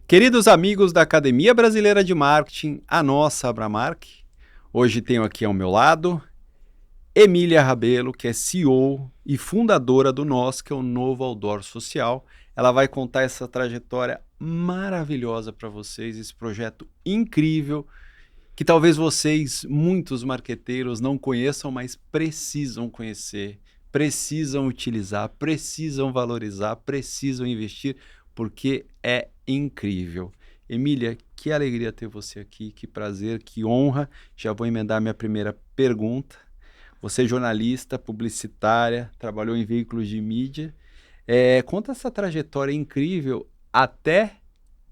Queridos amigos da Academia Brasileira de Marketing, a nossa Abramark, hoje tenho aqui ao meu lado Emília Rabelo, que é CEO e fundadora do NOS, que é o Novo Outdoor Social. Ela vai contar essa trajetória maravilhosa para vocês, esse projeto incrível, que talvez vocês, muitos marqueteiros, não conheçam, mas precisam conhecer, precisam utilizar, precisam valorizar, precisam investir, porque é incrível. Emília, que alegria ter você aqui, que prazer, que honra. Já vou emendar minha primeira pergunta. Você é jornalista, publicitária, trabalhou em veículos de mídia. Conta essa trajetória incrível até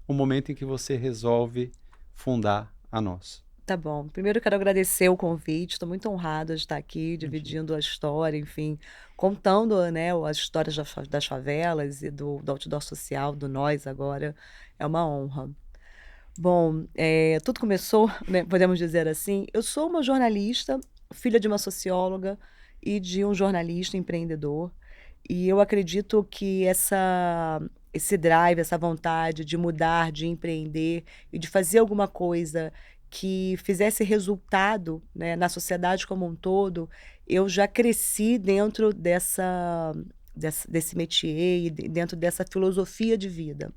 o momento em que você resolve fundar a Nós. Tá bom. Primeiro eu quero agradecer o convite, estou muito honrada de estar aqui, Imagina. dividindo a história, enfim, contando, né, as histórias das favelas e do outdoor social, do Nós agora, é uma honra. Bom, tudo começou, né, podemos dizer assim, eu sou uma jornalista, filha de uma socióloga e de um jornalista empreendedor, e eu acredito que esse drive, essa vontade de mudar, de empreender e de fazer alguma coisa que fizesse resultado, né, na sociedade como um todo, eu já cresci dentro desse métier e dentro dessa filosofia de vida.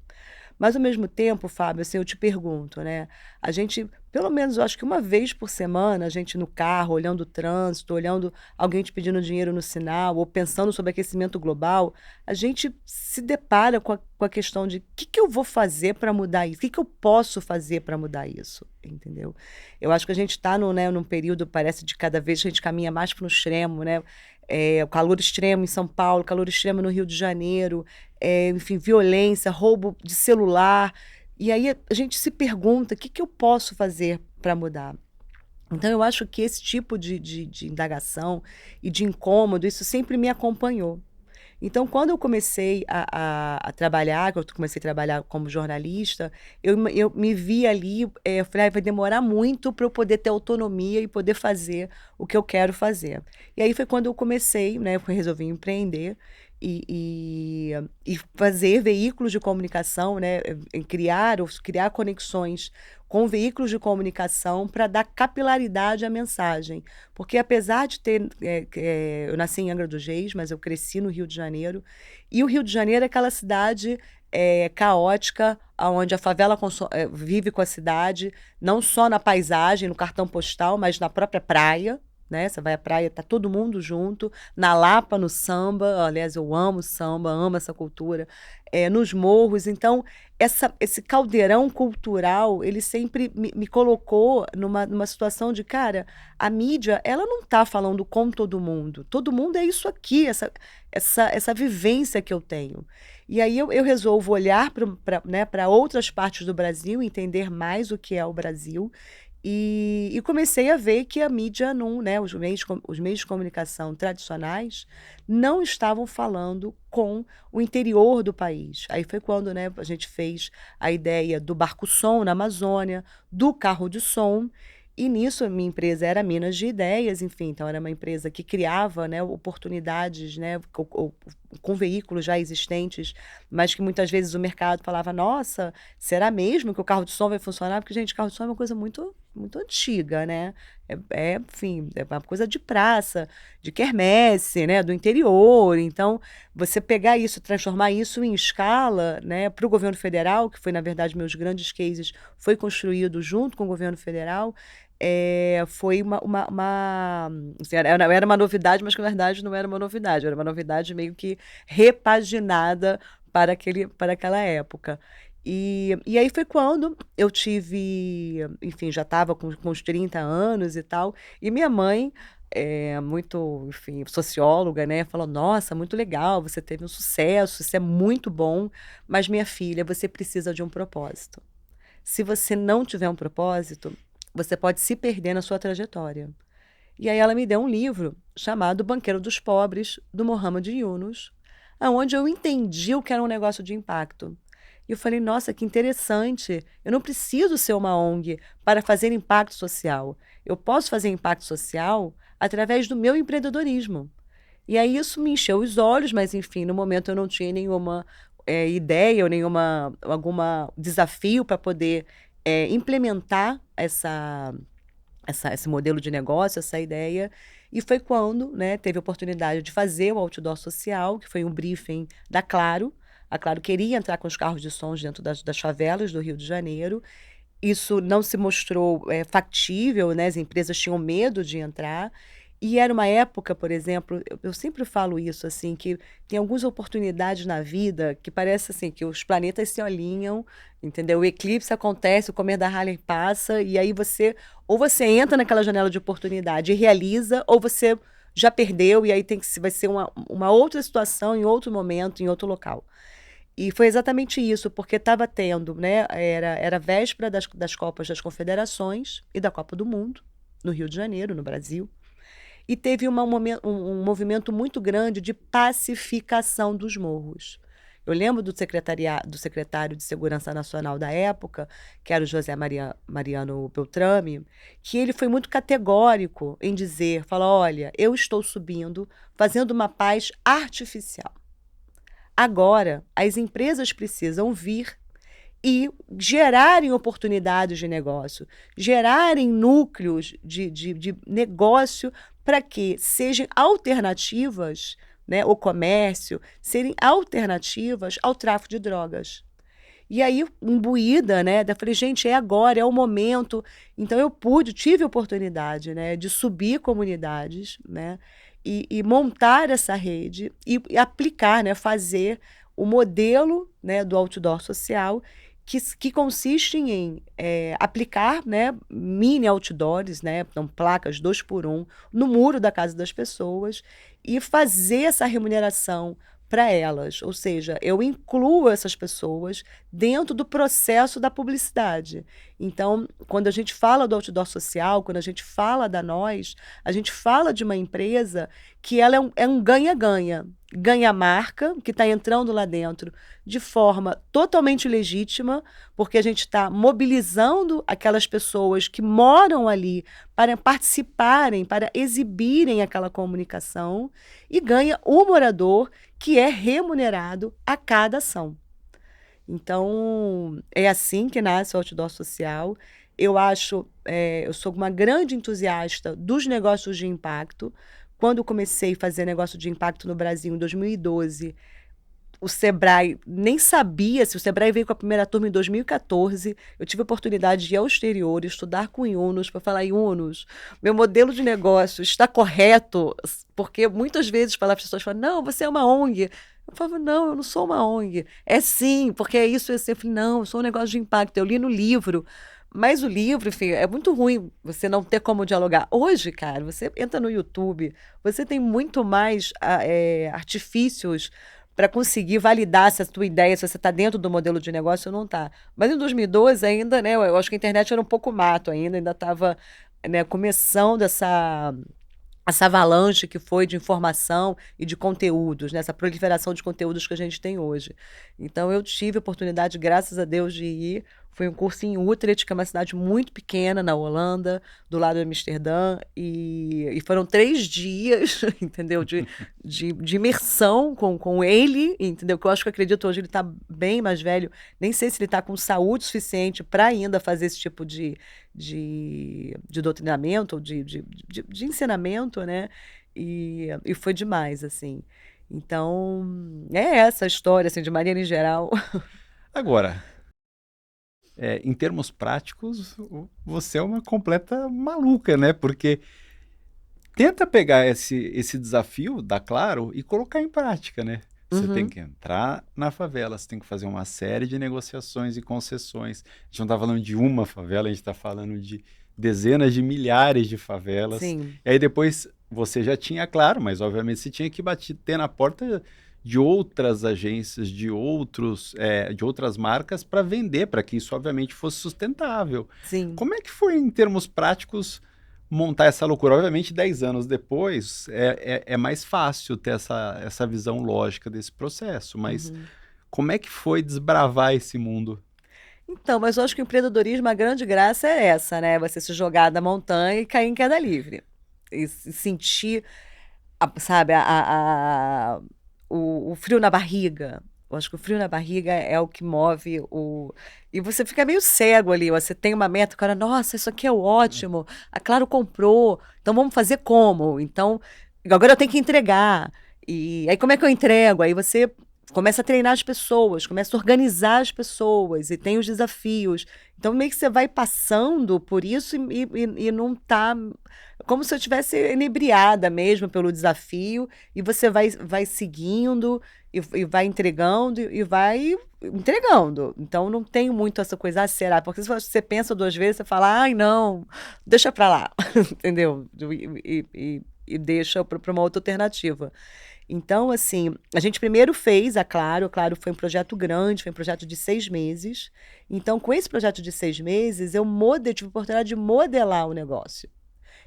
Mas ao mesmo tempo, Fábio, assim, eu te pergunto, né, a gente, pelo menos eu acho que uma vez por semana, a gente no carro, olhando o trânsito, olhando alguém te pedindo dinheiro no sinal, ou pensando sobre aquecimento global, a gente se depara com a questão de: o "Que que eu vou fazer para mudar isso? O que que eu posso fazer para mudar isso?", entendeu? Eu acho que a gente está num período, parece, de cada vez a gente caminha mais para o extremo, né, o calor extremo em São Paulo, calor extremo no Rio de Janeiro, enfim, violência, roubo de celular. E aí a gente se pergunta: o que que eu posso fazer para mudar? Então eu acho que esse tipo de indagação e de incômodo, isso sempre me acompanhou. Então, quando eu comecei a trabalhar, que eu comecei a trabalhar como jornalista, eu me vi ali, eu falei: "Ai, vai demorar muito para eu poder ter autonomia e poder fazer o que eu quero fazer". E aí foi quando eu comecei, né, eu resolvi empreender e fazer veículos de comunicação, né, em criar conexões com veículos de comunicação para dar capilaridade à mensagem. Porque apesar de ter, eu nasci em Angra dos Reis, mas eu cresci no Rio de Janeiro, e o Rio de Janeiro é aquela cidade, caótica, aonde a favela vive com a cidade, não só na paisagem, no cartão postal, mas na própria praia, né, você vai à praia, tá todo mundo junto, na Lapa, no samba, aliás, eu amo samba, amo essa cultura, nos morros. Então, esse caldeirão cultural, ele sempre me colocou numa situação de: "Cara, a mídia, ela não está falando com todo mundo é isso aqui, essa vivência que eu tenho". E aí eu resolvo olhar para, né, para outras partes do Brasil, entender mais o que é o Brasil, e comecei a ver que a mídia não, né, os meios de comunicação tradicionais não estavam falando com o interior do país. Aí foi quando, né, a gente fez a ideia do barco-som na Amazônia, do carro de som, e nisso a minha empresa era Minas de Ideias, enfim, então era uma empresa que criava, né, oportunidades, né, com veículos já existentes, mas que muitas vezes o mercado falava: "Nossa, será mesmo que o carro de som vai funcionar?", porque, gente, carro de som é uma coisa muito muito antiga, né, enfim, é uma coisa de praça, de quermesse, né, do interior. Então, você pegar isso, transformar isso em escala, né, para o governo federal, que foi, na verdade, meus grandes cases, foi construído junto com o governo federal, foi assim, era uma novidade, mas que na verdade não era uma novidade, era uma novidade meio que repaginada para aquela época. E aí foi quando eu tive, enfim, já estava com uns 30 anos e tal, e minha mãe, muito, enfim, socióloga, né, falou: "Nossa, muito legal, você teve um sucesso, isso é muito bom, mas minha filha, você precisa de um propósito. Se você não tiver um propósito, você pode se perder na sua trajetória". E aí ela me deu um livro chamado Banqueiro dos Pobres, do Muhammad Yunus, aonde eu entendi o que era um negócio de impacto. E eu falei: "Nossa, que interessante, eu não preciso ser uma ONG para fazer impacto social. Eu posso fazer impacto social através do meu empreendedorismo". E aí isso me encheu os olhos, mas enfim, no momento eu não tinha nenhuma ideia ou alguma desafio para poder implementar esse modelo de negócio, essa ideia. E foi quando, né, teve a oportunidade de fazer o outdoor social, que foi um briefing da Claro. A Claro queria entrar com os carros de sons dentro das favelas do Rio de Janeiro. Isso não se mostrou factível, né? As empresas tinham medo de entrar. E era uma época, por exemplo, eu sempre falo isso, assim, que tem algumas oportunidades na vida que parece assim, que os planetas se alinham, entendeu? O eclipse acontece, o comer da Harley passa, e aí ou você entra naquela janela de oportunidade e realiza, ou você já perdeu, e aí vai ser uma outra situação, em outro momento, em outro local. E foi exatamente isso, porque estava tendo, né? Era véspera das Copas das Confederações e da Copa do Mundo, no Rio de Janeiro, no Brasil. E teve um movimento muito grande de pacificação dos morros. Eu lembro do secretário de Segurança Nacional da época, que era o José Mariano Beltrame, que ele foi muito categórico em dizer, olha, eu estou subindo, fazendo uma paz artificial. Agora, as empresas precisam vir e gerarem oportunidades de negócio, gerarem núcleos de negócio para que sejam alternativas, né, o comércio, serem alternativas ao tráfico de drogas. E aí, imbuída, né, falei, gente, é agora, é o momento. Então, eu tive a oportunidade, né, de subir comunidades, né, e montar essa rede e aplicar, né, fazer o modelo, né, do outdoor social, que consiste em aplicar, né, mini outdoors, né, então, placas 2x1, no muro da casa das pessoas e fazer essa remuneração para elas. Ou seja, eu incluo essas pessoas dentro do processo da publicidade. Então, quando a gente fala do outdoor social, quando a gente fala da Nós, a gente fala de uma empresa que ela é um ganha-ganha. Ganha a marca, que está entrando lá dentro de forma totalmente legítima, porque a gente está mobilizando aquelas pessoas que moram ali para participarem, para exibirem aquela comunicação, e ganha o morador, que é remunerado a cada ação. Então, é assim que nasce o outdoor social. Eu sou uma grande entusiasta dos negócios de impacto. Quando eu comecei a fazer negócio de impacto no Brasil, em 2012, o Sebrae nem sabia, se o Sebrae veio com a primeira turma em 2014, eu tive a oportunidade de ir ao exterior, estudar com Yunus, para falar, Yunus, meu modelo de negócio está correto? Porque muitas vezes as pessoas falam, não, você é uma ONG. Eu falava, não, eu não sou uma ONG. É sim, porque é isso. Eu falei, não, eu sou um negócio de impacto. Eu li no livro. Mas o livro, enfim, é muito ruim você não ter como dialogar. Hoje, cara, você entra no YouTube, você tem muito mais artifícios para conseguir validar se a tua ideia, se você está dentro do modelo de negócio ou não está. Mas em 2012 ainda, né, eu acho que a internet era um pouco mato ainda estava, né, começando essa avalanche que foi de informação e de conteúdos, né? Essa proliferação de conteúdos que a gente tem hoje. Então, eu tive a oportunidade, graças a Deus, de ir. Foi um curso em Utrecht, que é uma cidade muito pequena, na Holanda, do lado de Amsterdã, e foram 3 dias, entendeu? De imersão com ele, entendeu? Que eu acho que acredito hoje ele está bem mais velho. Nem sei se ele está com saúde suficiente para ainda fazer esse tipo de doutrinamento, ou de ensinamento, né? E foi demais, assim. Então, é essa a história, assim, de maneira em geral. Agora, em termos práticos, você é uma completa maluca, né? Porque tenta pegar esse desafio da Claro e colocar em prática, né? Você tem que entrar na favela, você tem que fazer uma série de negociações e concessões. A gente não está falando de uma favela, a gente está falando de dezenas de milhares de favelas. Sim. E aí depois você já tinha, claro, mas obviamente você tinha que bater na porta de outras agências, de outras marcas para vender, para que isso obviamente fosse sustentável. Sim. Como é que foi em termos práticos montar essa loucura? Obviamente, 10 anos depois, é mais fácil ter essa visão lógica desse processo, mas como é que foi desbravar esse mundo? Então, mas eu acho que o empreendedorismo, a grande graça é essa, né? Você se jogar da montanha e cair em queda livre. E sentir, sabe, o frio na barriga, Eu acho que o frio na barriga é o que move o. E você fica meio cego ali. Você tem uma meta, o cara, nossa, isso aqui é ótimo. A Claro comprou. Então vamos fazer como? Então, agora eu tenho que entregar. E aí, como é que eu entrego? Aí você começa a treinar as pessoas, começa a organizar as pessoas e tem os desafios. Então, meio que você vai passando por isso e não tá. Como se eu estivesse inebriada mesmo pelo desafio, e você vai seguindo e vai entregando e vai entregando. Então não tem muito essa coisa, será? Porque se você pensa duas vezes, você fala, ai, não, deixa pra lá, entendeu? E deixa para uma outra alternativa. Então, assim, a gente primeiro fez a Claro foi um projeto grande, foi um projeto de 6 meses. Então, com esse projeto de 6 meses, tive a oportunidade de modelar o negócio.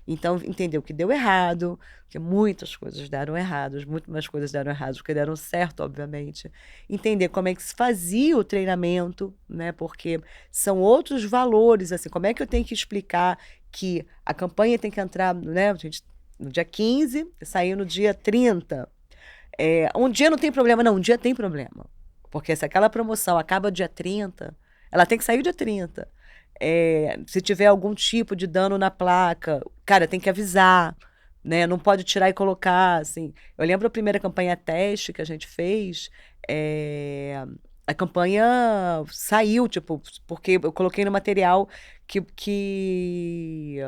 Então, entendeu que deu errado, que muitas coisas deram errado, muito mais coisas deram errado do que deram certo, obviamente. Entender como é que se fazia o treinamento, né? Porque são outros valores, assim, como é que eu tenho que explicar que a campanha tem que entrar, né, gente, no dia 15 e sair no dia 30. Um dia não tem problema, não, um dia tem problema. Porque se aquela promoção acaba dia 30, ela tem que sair dia 30. Se tiver algum tipo de dano na placa, cara, tem que avisar, né? Não pode tirar e colocar, assim. Eu lembro a primeira campanha teste que a gente fez, a campanha saiu, tipo, porque eu coloquei no material que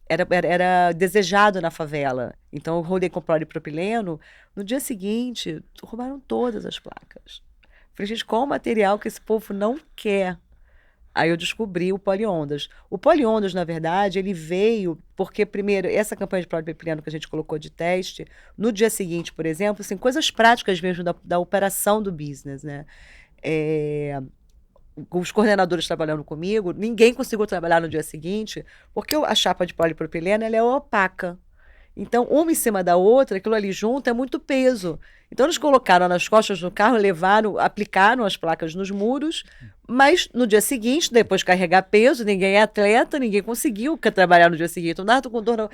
era desejado na favela. Então, eu rodei com polipropileno. No dia seguinte, roubaram todas as placas. Falei, gente, qual o material que esse povo não quer? Aí eu descobri o Poliondas. O Poliondas, na verdade, ele veio porque, primeiro, essa campanha de polipropileno que a gente colocou de teste, no dia seguinte, por exemplo, assim, coisas práticas mesmo da operação do business, né? Os coordenadores trabalhando comigo, ninguém conseguiu trabalhar no dia seguinte, porque a chapa de polipropileno ela é opaca. Então, uma em cima da outra, aquilo ali junto é muito peso. Então, eles colocaram nas costas do carro, levaram, aplicaram as placas nos muros, mas no dia seguinte, depois de carregar peso, ninguém é atleta, ninguém conseguiu trabalhar no dia seguinte. Então, tô com dor na,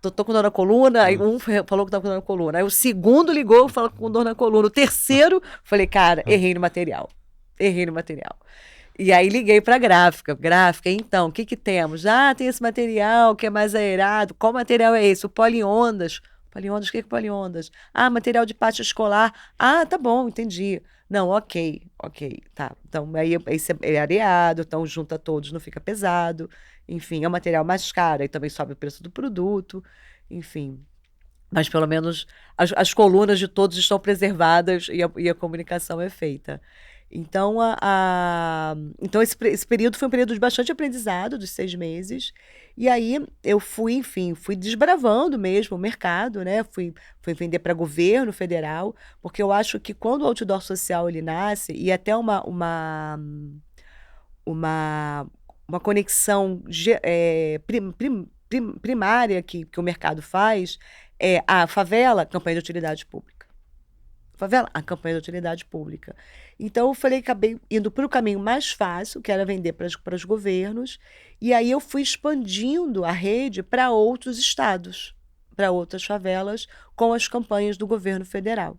tô com dor na coluna, aí um falou que estava com dor na coluna. Aí o segundo ligou, falou com dor na coluna. O terceiro, falei, cara, errei no material. Errei no material. E aí liguei para a gráfica. Gráfica, então, o que que temos? Ah, tem esse material que é mais aerado. Qual material é esse? O poliondas. Poliondas, o que é poliondas? Ah, material de pátio escolar. Ah, tá bom, entendi. Não, ok, tá. Então, aí é areado, então junta todos, não fica pesado. Enfim, é um material mais caro, aí também sobe o preço do produto. Enfim, mas pelo menos as colunas de todos estão preservadas e a comunicação é feita. Então, então esse período foi um período de bastante aprendizado, dos 6 meses. E aí eu fui, enfim, fui desbravando mesmo o mercado, né? Fui vender para governo federal, porque eu acho que quando o outdoor social ele nasce, e até uma, uma conexão primária que o mercado faz, a favela, campanha de utilidade pública. Favela, a campanha de utilidade pública. Então, eu falei, acabei indo para o caminho mais fácil, que era vender para os governos, e aí eu fui expandindo a rede para outros estados, para outras favelas, com as campanhas do governo federal.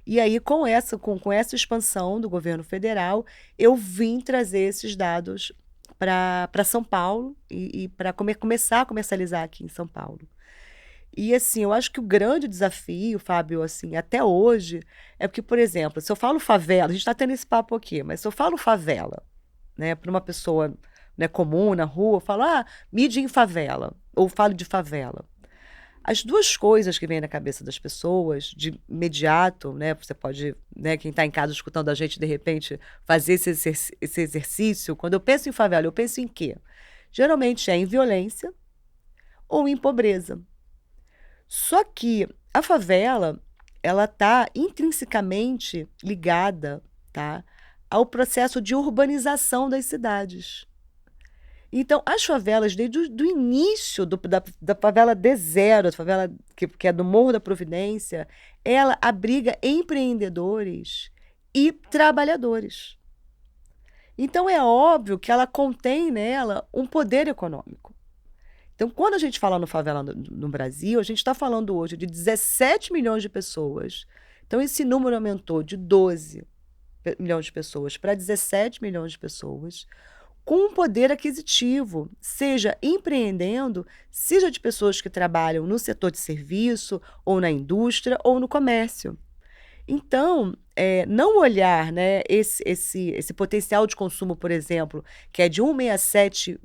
E aí, com essa expansão do governo federal, eu vim trazer esses dados para São Paulo e para começar a comercializar aqui em São Paulo. E assim, eu acho que o grande desafio, Fábio, assim, até hoje, é porque, por exemplo, se eu falo favela, a gente está tendo esse papo aqui, mas se eu falo favela, né, para uma pessoa, né, comum na rua, eu falo, mídia em favela, ou falo de favela. As duas coisas que vêm na cabeça das pessoas, de imediato, né, você pode, né, quem está em casa escutando a gente, de repente, fazer esse exercício, quando eu penso em favela, eu penso em quê? Geralmente é em violência ou em pobreza. Só que a favela, ela está intrinsecamente ligada, tá, ao processo de urbanização das cidades. Então, as favelas, desde o início da favela D0, da favela que é do Morro da Providência, ela abriga empreendedores e trabalhadores. Então, é óbvio que ela contém nela um poder econômico. Então, quando a gente fala no favela no Brasil, a gente está falando hoje de 17 milhões de pessoas. Então, esse número aumentou de 12 milhões de pessoas para 17 milhões de pessoas, com um poder aquisitivo, seja empreendendo, seja de pessoas que trabalham no setor de serviço, ou na indústria, ou no comércio. Então, não olhar, né, esse potencial de consumo, por exemplo, que é de 1,67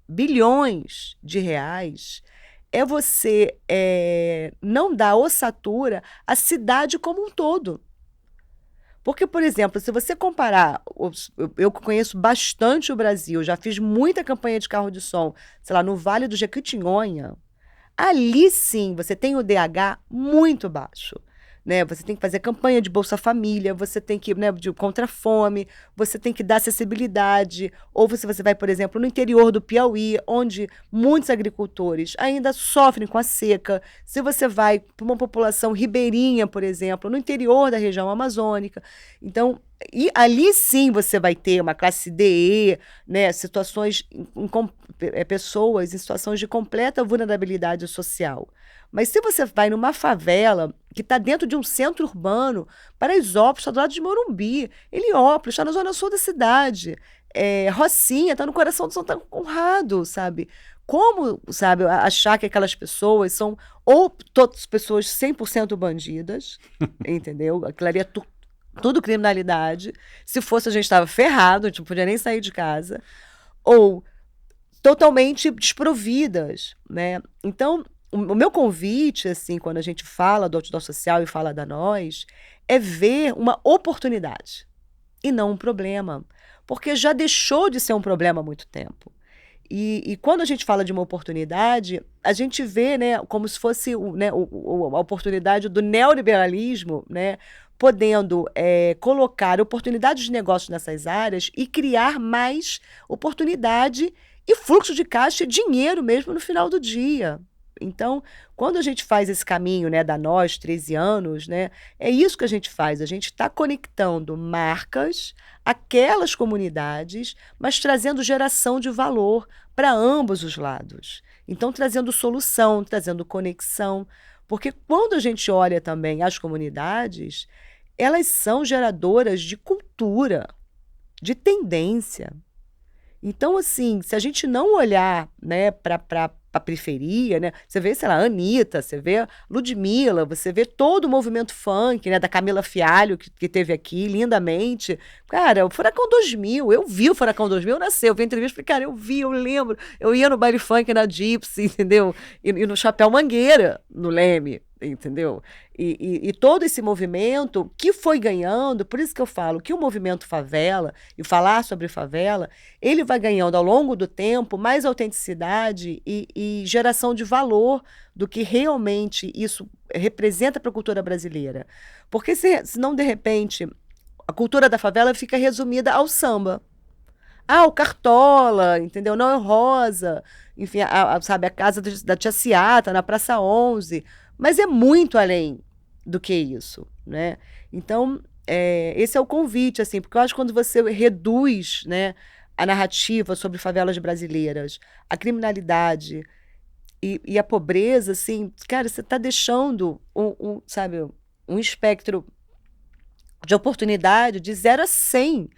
bilhões de reais, é você não dar ossatura à cidade como um todo. Porque, por exemplo, se você comparar, eu conheço bastante o Brasil, já fiz muita campanha de carro de som, sei lá, no Vale do Jequitinhonha, ali sim você tem o DH muito baixo. Né? Você tem que fazer campanha de Bolsa Família, você tem que, né, contra a fome, você tem que dar acessibilidade. Ou se você vai, por exemplo, no interior do Piauí, onde muitos agricultores ainda sofrem com a seca. Se você vai para uma população ribeirinha, por exemplo, no interior da região amazônica. Então, e ali sim você vai ter uma classe DE, né, situações, pessoas em situações de completa vulnerabilidade social. Mas se você vai numa favela que está dentro de um centro urbano, Paraisópolis está do lado de Morumbi, Heliópolis está na zona sul da cidade, Rocinha está no coração de São Conrado, sabe? Como, sabe, achar que aquelas pessoas são ou todas pessoas 100% bandidas, entendeu? Aquilo ali é tudo criminalidade. Se fosse, a gente estava ferrado, a gente não podia nem sair de casa. Ou totalmente desprovidas, né? Então, o meu convite, assim, quando a gente fala do outdoor social e fala da nós, é ver uma oportunidade e não um problema. Porque já deixou de ser um problema há muito tempo. E quando a gente fala de uma oportunidade, a gente vê, né, como se fosse, né, a oportunidade do neoliberalismo, né, podendo colocar oportunidades de negócio nessas áreas e criar mais oportunidade e fluxo de caixa e dinheiro mesmo no final do dia. Então, quando a gente faz esse caminho, né, da nós, 13 anos, né, é isso que a gente faz. A gente está conectando marcas àquelas comunidades, mas trazendo geração de valor para ambos os lados. Então, trazendo solução, trazendo conexão. Porque quando a gente olha também as comunidades, elas são geradoras de cultura, de tendência. Então, assim, se a gente não olhar, né, para a periferia, né, você vê, sei lá, a Anitta, você vê Ludmilla, você vê todo o movimento funk, né, da Camila Fialho, que teve aqui, lindamente. Cara, o Furacão 2000, eu vi o Furacão 2000, nasceu, eu vi a entrevista, falei, cara, eu vi, eu lembro, eu ia no baile funk na Gypsy, entendeu? E no Chapéu Mangueira, no Leme, entendeu? E todo esse movimento que foi ganhando, por isso que eu falo que o movimento favela, e falar sobre favela, ele vai ganhando ao longo do tempo mais autenticidade e geração de valor do que realmente isso representa para a cultura brasileira. Porque senão, de repente, a cultura da favela fica resumida ao samba. Ah, o Cartola, entendeu? Não é Rosa, enfim, sabe, a casa da Tia Ciata, na Praça 11, mas é muito além do que isso, né? Então, esse é o convite, assim, porque eu acho que quando você reduz, né, a narrativa sobre favelas brasileiras, a criminalidade e a pobreza, assim, cara, você está deixando sabe, um espectro de oportunidade de 0 a 100,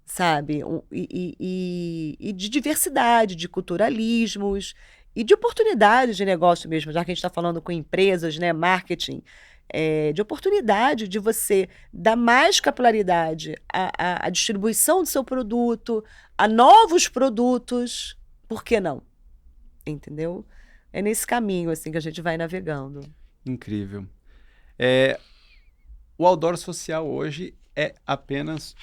sabe? E de diversidade, de culturalismos e de oportunidades de negócio mesmo, já que a gente está falando com empresas, né, marketing, de oportunidade de você dar mais capilaridade à distribuição do seu produto, a novos produtos, por que não? Entendeu? É nesse caminho assim que a gente vai navegando. Incrível. O outdoor social hoje é apenas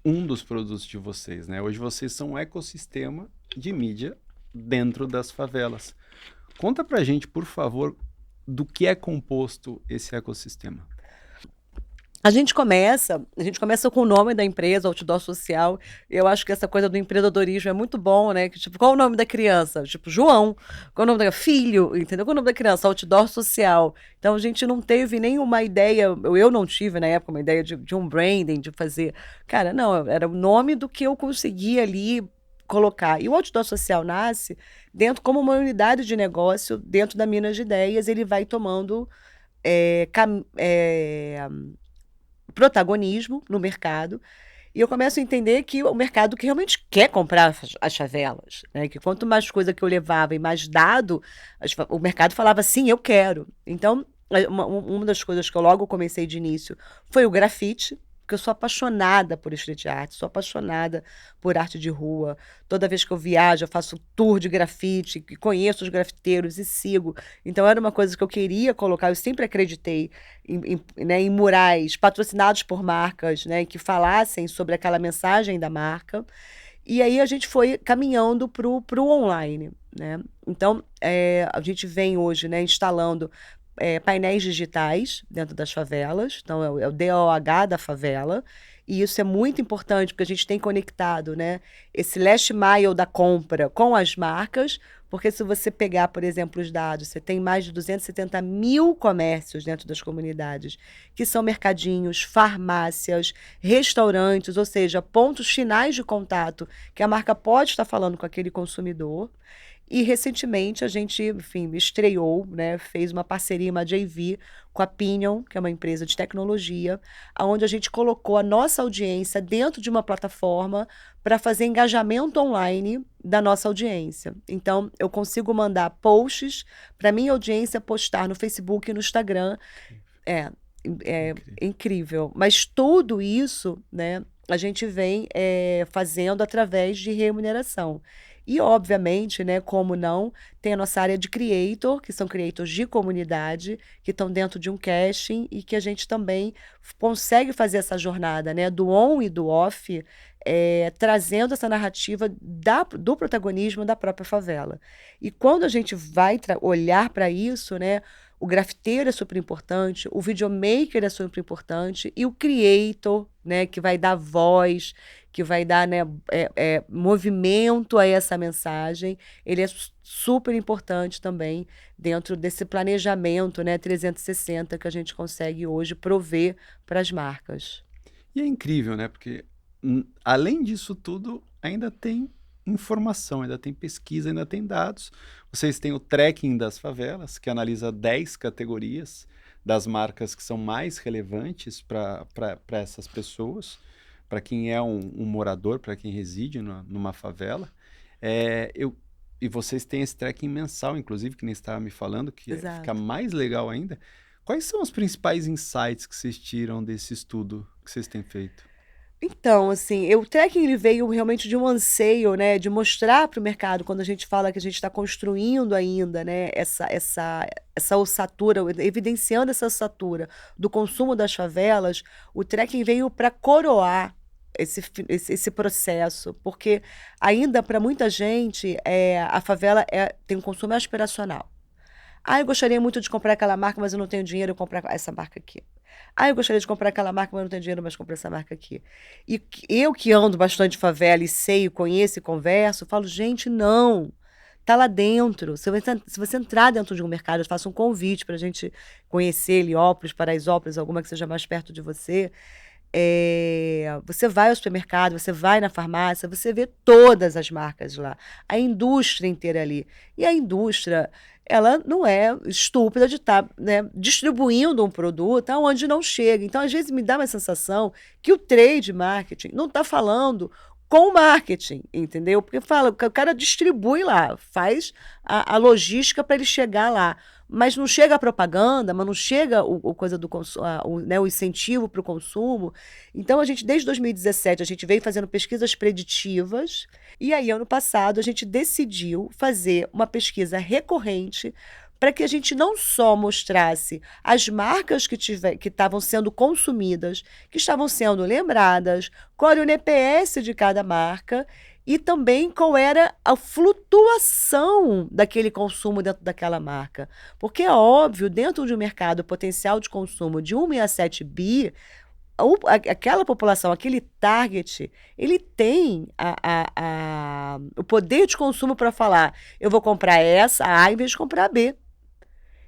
um dos produtos de vocês, né? Hoje vocês são um ecossistema de mídia dentro das favelas. Conta pra gente, por favor, do que é composto esse ecossistema. A gente começa com o nome da empresa, Outdoor Social. Eu acho que essa coisa do empreendedorismo é muito bom, né? Que, tipo, qual é o nome da criança? Tipo, João. Qual é o nome da filho? Entendeu? Qual é o nome da criança? Outdoor Social. Então, a gente não teve nenhuma ideia, eu não tive na época uma ideia de um branding, de fazer. Cara, não, era o nome do que eu conseguia ali colocar. E o Outdoor Social nasce dentro como uma unidade de negócio, dentro da Minas de Ideias, ele vai tomando protagonismo no mercado. E eu começo a entender que o mercado que realmente quer comprar as favelas, né? Que quanto mais coisa que eu levava e mais dado, o mercado falava, sim, eu quero. Então, uma das coisas que eu logo comecei de início foi o grafite, porque eu sou apaixonada por street art, sou apaixonada por arte de rua. Toda vez que eu viajo, eu faço tour de grafite, conheço os grafiteiros e sigo. Então, era uma coisa que eu queria colocar, eu sempre acreditei né, em murais patrocinados por marcas, né, que falassem sobre aquela mensagem da marca. E aí a gente foi caminhando para o online, né? Então, a gente vem hoje, né, instalando painéis digitais dentro das favelas, então é o DOH da favela, e isso é muito importante, porque a gente tem conectado, né, esse last mile da compra com as marcas, porque se você pegar, por exemplo, os dados, você tem mais de 270 mil comércios dentro das comunidades, que são mercadinhos, farmácias, restaurantes, ou seja, pontos finais de contato que a marca pode estar falando com aquele consumidor. E recentemente a gente, enfim, estreou, né, fez uma parceria, uma JV com a Pinion, que é uma empresa de tecnologia, onde a gente colocou a nossa audiência dentro de uma plataforma para fazer engajamento online da nossa audiência. Então, eu consigo mandar posts para minha audiência postar no Facebook e no Instagram. É, é incrível. Mas tudo isso, né, a gente vem fazendo através de remuneração. E, obviamente, né, como não, tem a nossa área de creator, que são creators de comunidade, que estão dentro de um casting e que a gente também consegue fazer essa jornada, né, do on e do off, trazendo essa narrativa do protagonismo da própria favela. E quando a gente vai olhar para isso, né, o grafiteiro é super importante, o videomaker é super importante e o creator, né, que vai dar voz, que vai dar, né, movimento a essa mensagem, ele é super importante também dentro desse planejamento, né, 360 que a gente consegue hoje prover para as marcas. E é incrível, né? Porque além disso tudo, ainda tem informação, ainda tem pesquisa, ainda tem dados. Vocês têm o tracking das favelas, que analisa 10 categorias das marcas que são mais relevantes para essas pessoas, para quem é um morador, para quem reside numa favela. E vocês têm esse tracking mensal, inclusive, que nem estava me falando, que fica mais legal ainda. Quais são os principais insights que vocês tiram desse estudo que vocês têm feito? Então, assim, o tracking ele veio realmente de um anseio, né, de mostrar para o mercado, quando a gente fala que a gente está construindo ainda, né, essa ossatura, evidenciando essa ossatura do consumo das favelas, o tracking veio para coroar esse processo, porque ainda para muita gente a favela tem um consumo aspiracional. Ah, eu gostaria muito de comprar aquela marca, mas eu não tenho dinheiro, eu comprar essa marca aqui. Ah, eu gostaria de comprar aquela marca, mas não tenho dinheiro, mas comprar essa marca aqui. E eu que ando bastante de favela e sei, conheço e converso, falo, gente, não. Tá lá dentro. Se você entrar dentro de um mercado, eu faço um convite para a gente conhecer Heliópolis, Paraisópolis, alguma que seja mais perto de você. Você vai ao supermercado, você vai na farmácia, você vê todas as marcas lá. A indústria inteira ali. E a indústria, ela não é estúpida de estar, né, distribuindo um produto aonde não chega. Então, às vezes, me dá uma sensação que o trade marketing não está falando com o marketing, entendeu? Porque fala, o cara distribui lá, faz a logística para ele chegar lá. Mas não chega a propaganda, mas não chega o coisa do né, o incentivo para o consumo. Então, a gente, desde 2017, a gente veio fazendo pesquisas preditivas, e aí, ano passado, a gente decidiu fazer uma pesquisa recorrente para que a gente não só mostrasse as marcas que estavam sendo consumidas, que estavam sendo lembradas, qual era o NPS de cada marca, e também qual era a flutuação daquele consumo dentro daquela marca. Porque é óbvio, dentro de um mercado potencial de consumo de 1,7 bi, aquela população, aquele target, ele tem o poder de consumo para falar, eu vou comprar essa A em vez de comprar a B.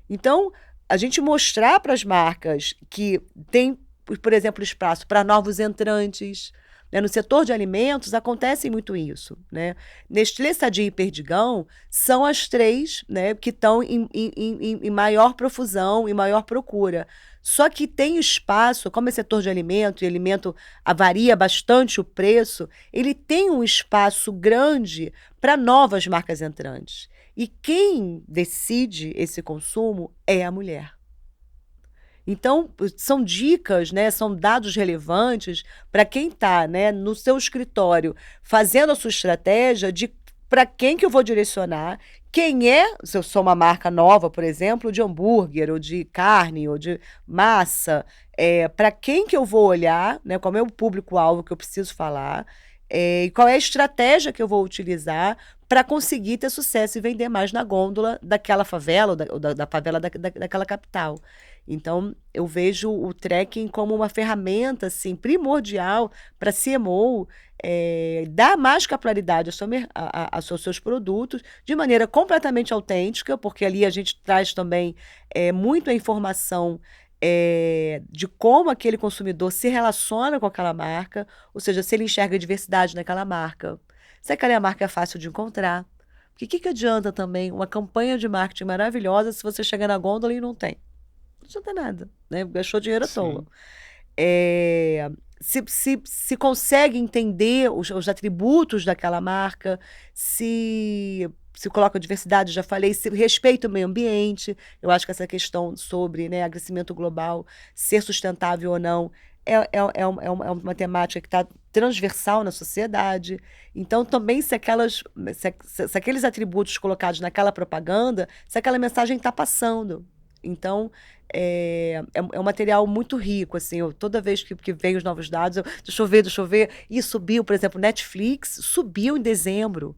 Então, a gente mostrar para as marcas que tem, por exemplo, espaço para novos entrantes, né? No setor de alimentos acontece muito isso, né? Nestlé, Sadia e Perdigão são as três, né, que estão em maior profusão e maior procura. Só que tem espaço, como é setor de alimento, e alimento varia bastante o preço, ele tem um espaço grande para novas marcas entrantes. E quem decide esse consumo é a mulher. Então, são dicas, né, são dados relevantes para quem está, né, no seu escritório fazendo a sua estratégia de para quem que eu vou direcionar, quem é, se eu sou uma marca nova, por exemplo, de hambúrguer, ou de carne, ou de massa, para quem que eu vou olhar, né, qual é o público-alvo que eu preciso falar, e qual é a estratégia que eu vou utilizar para conseguir ter sucesso e vender mais na gôndola daquela favela ou da favela daquela capital. Então, eu vejo o tracking como uma ferramenta assim, primordial para CMO dar mais capilaridade aos seus produtos de maneira completamente autêntica, porque ali a gente traz também muito a informação de como aquele consumidor se relaciona com aquela marca, ou seja, se ele enxerga diversidade naquela marca, se aquela marca é fácil de encontrar. Porque o que adianta também uma campanha de marketing maravilhosa se você chega na gôndola e não tem? Não adianta nada, né? Gastou dinheiro à toa. Sim. Se consegue entender os atributos daquela marca, se coloca diversidade, já falei, se respeita o meio ambiente. Eu acho que essa questão sobre, né, aquecimento global, ser sustentável ou não, é uma temática que está transversal na sociedade. Então, também se aqueles atributos colocados naquela propaganda, se aquela mensagem está passando. Então, um material muito rico, assim, toda vez que vem os novos dados, deixa eu ver, e subiu, por exemplo, Netflix subiu em dezembro,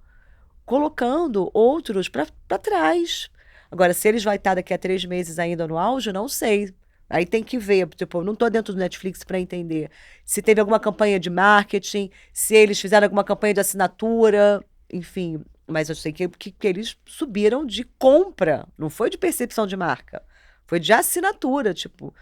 colocando outros para trás. Agora, se eles vão estar daqui a 3 meses ainda no auge, não sei. Aí tem que ver, tipo, eu não estou dentro do Netflix para entender se teve alguma campanha de marketing, se eles fizeram alguma campanha de assinatura, enfim. Mas eu sei que eles subiram de compra, não foi de percepção de marca, foi de assinatura, tipo.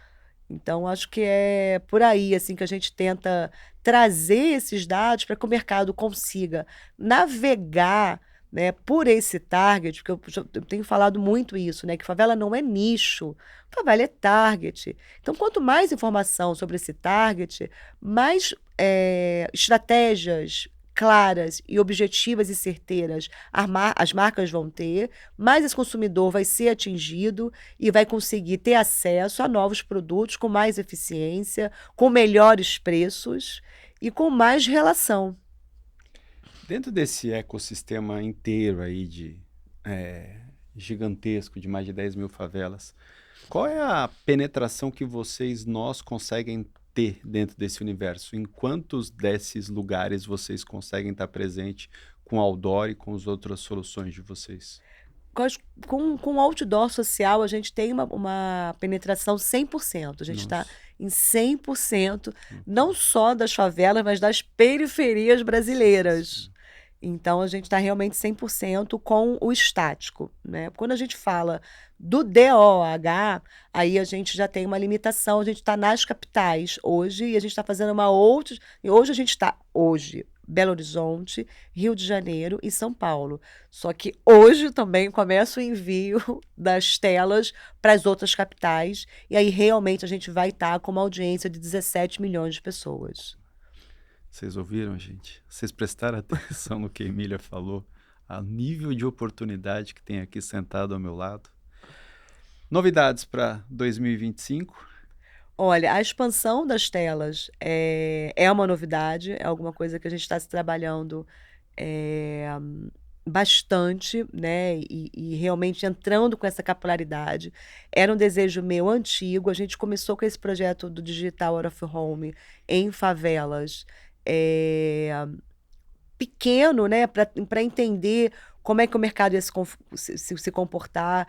Então, acho que é por aí assim que a gente tenta trazer esses dados para que o mercado consiga navegar, né, por esse target, porque eu tenho falado muito isso, né, que favela não é nicho, favela é target. Então, quanto mais informação sobre esse target, mais estratégias claras e objetivas e certeiras as marcas vão ter, mais esse consumidor vai ser atingido e vai conseguir ter acesso a novos produtos com mais eficiência, com melhores preços e com mais relação. Dentro desse ecossistema inteiro aí gigantesco de mais de 10 mil favelas, qual é a penetração que nós conseguem ter dentro desse universo? Em quantos desses lugares vocês conseguem estar presente com outdoor e com as outras soluções de vocês? Com o outdoor social, a gente tem uma penetração 100%. A gente está Nossa, em 100%, não só das favelas, mas das periferias brasileiras. sim. Então, a gente está realmente 100% com o estático, né? Quando a gente fala do DOH, aí a gente já tem uma limitação. A gente está nas capitais hoje e a gente está fazendo uma outra. E hoje a gente está, Belo Horizonte, Rio de Janeiro e São Paulo. Só que hoje também começa o envio das telas para as outras capitais. E aí realmente a gente vai estar com uma audiência de 17 milhões de pessoas. Vocês ouviram, gente? Vocês prestaram atenção no que a Emília falou? A nível de oportunidade que tem aqui sentado ao meu lado. Novidades para 2025? Olha, a expansão das telas é uma novidade, é alguma coisa que a gente está se trabalhando bastante, né? E realmente entrando com essa capilaridade. Era um desejo meu antigo. A gente começou com esse projeto do Digital Out of Home em favelas. Pequeno, né, para entender como é que o mercado ia se comportar,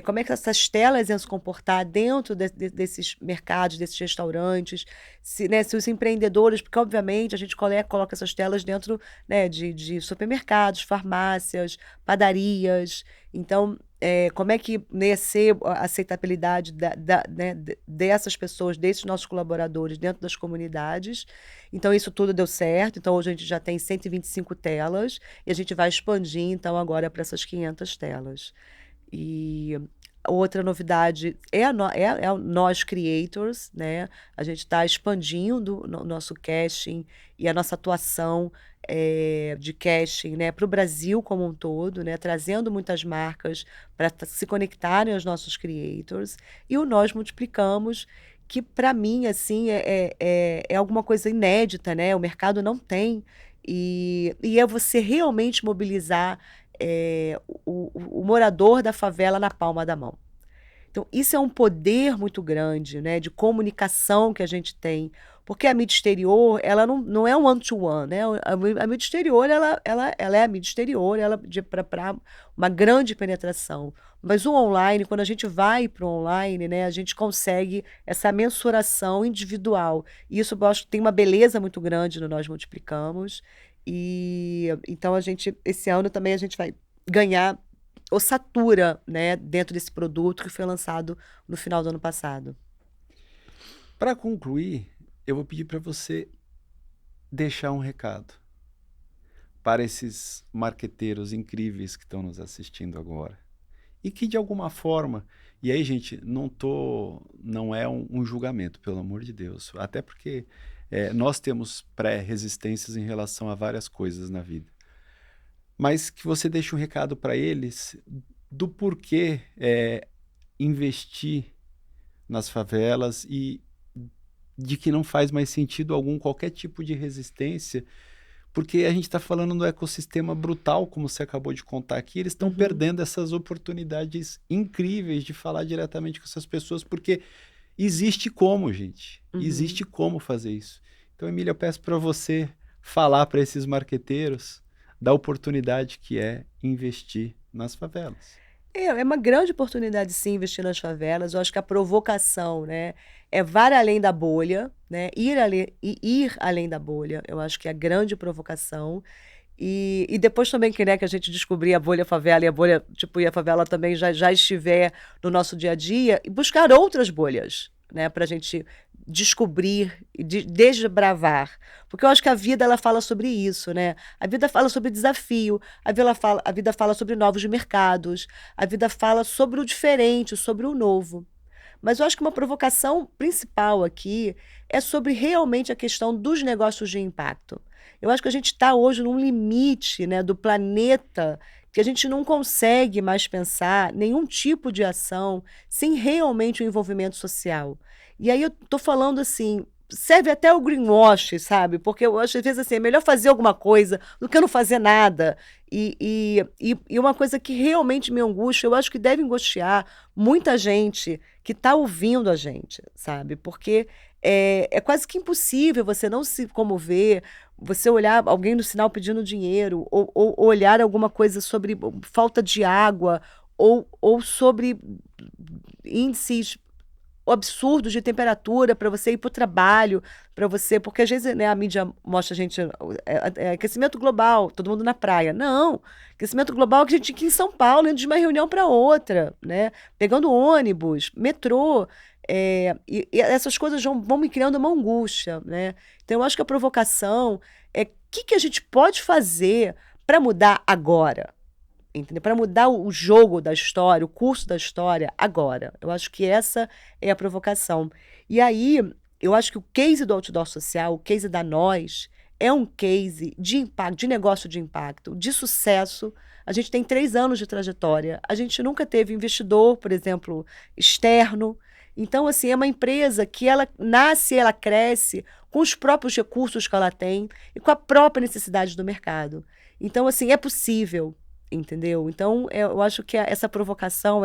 como é que essas telas iam se comportar dentro desses mercados, desses restaurantes, se os empreendedores, porque obviamente a gente coloca essas telas dentro, né, de supermercados, farmácias, padarias. Então, como é que ia ser a aceitabilidade né, dessas pessoas, desses nossos colaboradores dentro das comunidades. Então, isso tudo deu certo. Então, hoje a gente já tem 125 telas e a gente vai expandir, então, agora para essas 500 telas. E outra novidade é nós creators, né? A gente está expandindo o nosso casting e a nossa atuação de casting, né, para o Brasil como um todo, né, trazendo muitas marcas para se conectarem aos nossos creators. E o Nós Multiplicamos, que para mim assim é alguma coisa inédita, né? O mercado não tem. E é você realmente mobilizar o morador da favela na palma da mão. Então, isso é um poder muito grande, né, de comunicação que a gente tem, porque a mídia exterior, ela não é um one-to-one, né? A mídia exterior, ela é a mídia exterior, ela para uma grande penetração. Mas o online, quando a gente vai para o online, né, a gente consegue essa mensuração individual. E isso eu acho que tem uma beleza muito grande no Nós Multiplicamos. E então esse ano também a gente vai ganhar ossatura, né, dentro desse produto que foi lançado no final do ano passado. Para concluir, eu vou pedir para você deixar um recado para esses marqueteiros incríveis que estão nos assistindo agora. E que de alguma forma, e aí, gente, não é um julgamento, pelo amor de Deus, até porque nós temos pré-resistências em relação a várias coisas na vida. Mas que você deixe um recado para eles do porquê investir nas favelas e de que não faz mais sentido algum qualquer tipo de resistência, porque a gente está falando do ecossistema brutal, como você acabou de contar aqui, eles estão perdendo essas oportunidades incríveis de falar diretamente com essas pessoas, porque existe como, gente, existe como fazer isso. Então, Emília, eu peço para você falar para esses marqueteiros da oportunidade que é investir nas favelas. É uma grande oportunidade, sim, investir nas favelas. Eu acho que a provocação, né, é var além da bolha, né, ir além da bolha. Eu acho que é a grande provocação. E depois também que, né, que a gente descobrir a bolha favela e a bolha, tipo, e a favela também já estiver no nosso dia a dia, e buscar outras bolhas, né, para a gente descobrir e desbravar. Porque eu acho que a vida, ela fala sobre isso, né? A vida fala sobre desafio, a vida fala sobre novos mercados, a vida fala sobre o diferente, sobre o novo. Mas eu acho que uma provocação principal aqui é sobre realmente a questão dos negócios de impacto. Eu acho que a gente está hoje num limite, né, do planeta que a gente não consegue mais pensar nenhum tipo de ação sem realmente o envolvimento social. E aí eu estou falando assim, serve até o greenwash, sabe? Porque eu acho, às vezes, assim, é melhor fazer alguma coisa do que não fazer nada. E uma coisa que realmente me angustia, eu acho que deve angustiar muita gente que está ouvindo a gente, sabe? Porque é quase que impossível você não se comover, você olhar alguém no sinal pedindo dinheiro, ou olhar alguma coisa sobre falta de água, ou sobre índices absurdos de temperatura para você ir para o trabalho, para você, porque às vezes, né, a mídia mostra a gente aquecimento global, todo mundo na praia. Não, aquecimento global é que a gente aqui em São Paulo, indo de uma reunião para outra, né, pegando ônibus, metrô, e essas coisas vão me criando uma angústia, né? Então eu acho que a provocação é o que a gente pode fazer para mudar agora? Entendeu? Para mudar o jogo da história, o curso da história agora. Eu acho que essa é a provocação. E aí, eu acho que o case do outdoor social, o case da Nós, é um case de impacto, de negócio de impacto, de sucesso. A gente tem 3 anos de trajetória. A gente nunca teve investidor, por exemplo, externo. Então, assim, é uma empresa que ela nasce, ela cresce com os próprios recursos que ela tem e com a própria necessidade do mercado. Então, assim, é possível. Entendeu? Então, eu acho que essa provocação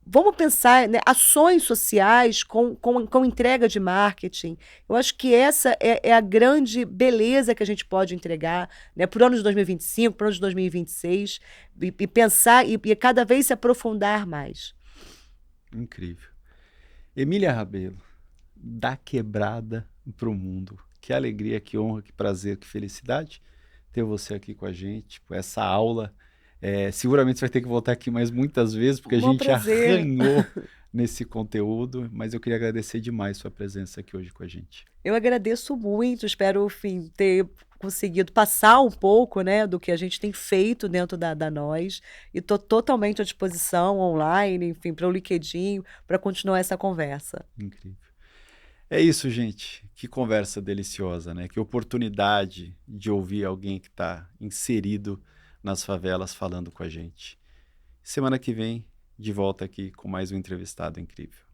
vamos pensar, né, ações sociais com entrega de marketing. Eu acho que essa é a grande beleza que a gente pode entregar, né, para o ano de 2025, para o ano de 2026, e pensar e cada vez se aprofundar mais. Incrível. Emília Rabelo, da quebrada para o mundo. Que alegria, que honra, que prazer, que felicidade ter você aqui com a gente, com essa aula. Seguramente você vai ter que voltar aqui mais muitas vezes, porque a gente arranhou nesse conteúdo, mas eu queria agradecer demais sua presença aqui hoje com a gente. Eu agradeço muito, espero, enfim, ter conseguido passar um pouco, né, do que a gente tem feito dentro da Nós, e estou totalmente à disposição online, enfim, para o LinkedIn, para continuar essa conversa. Incrível. É isso, gente. Que conversa deliciosa, né? Que oportunidade de ouvir alguém que está inserido nas favelas falando com a gente. Semana que vem, de volta aqui com mais um entrevistado incrível.